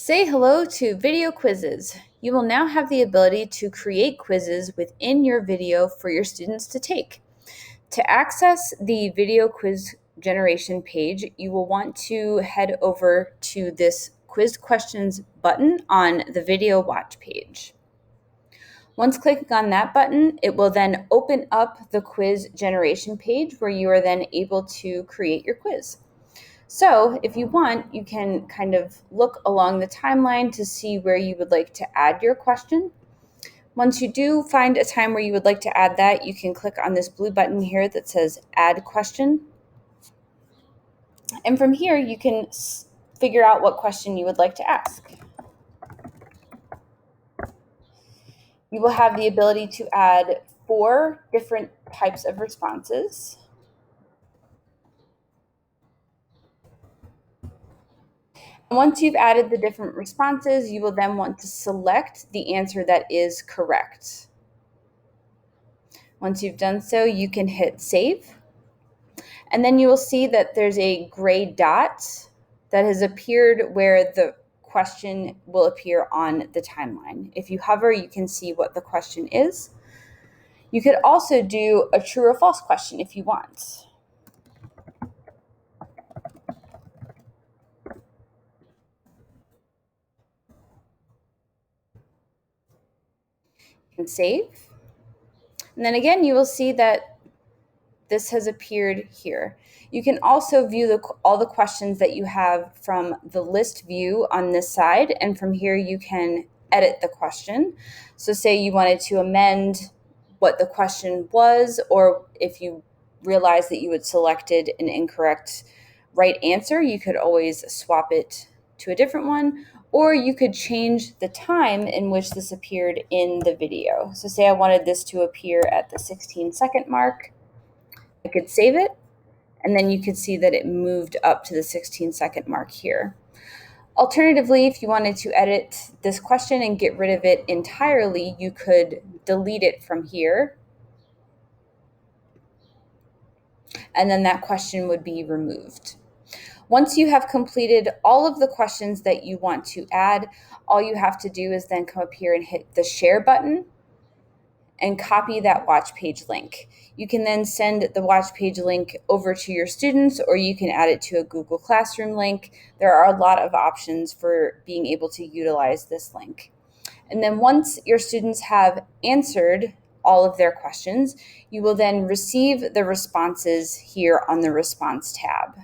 Say hello to video quizzes. You will now have the ability to create quizzes within your video for your students to take. To access the video quiz generation page, you will want to head over to this quiz questions button on the video watch page. Once clicking on that button, it will then open up the quiz generation page where you are then able to create your quiz. So if you want, you can kind of look along the timeline to see where you would like to add your question. Once you do find a time where you would like to add that, you can click on this blue button here that says Add Question. And from here, you can figure out what question you would like to ask. You will have the ability to add 4 different types of responses. Once you've added the different responses, you will then want to select the answer that is correct. Once you've done so, you can hit save. And then you will see that there's a gray dot that has appeared where the question will appear on the timeline. If you hover, you can see what the question is. You could also do a true or false question if you want. You can save. And then again, you will see that this has appeared here. You can also view all the questions that you have from the list view on this side, and from here you can edit the question. So say you wanted to amend what the question was, or if you realized that you had selected an incorrect right answer, you could always swap it to a different one, or you could change the time in which this appeared in the video. So say I wanted this to appear at the 16-second mark. I could save it, and then you could see that it moved up to the 16-second mark here. Alternatively, if you wanted to edit this question and get rid of it entirely, you could delete it from here, and then that question would be removed. Once you have completed all of the questions that you want to add, all you have to do is then come up here and hit the share button and copy that watch page link. You can then send the watch page link over to your students, or you can add it to a Google Classroom link. There are a lot of options for being able to utilize this link. And then once your students have answered all of their questions, you will then receive the responses here on the Response tab.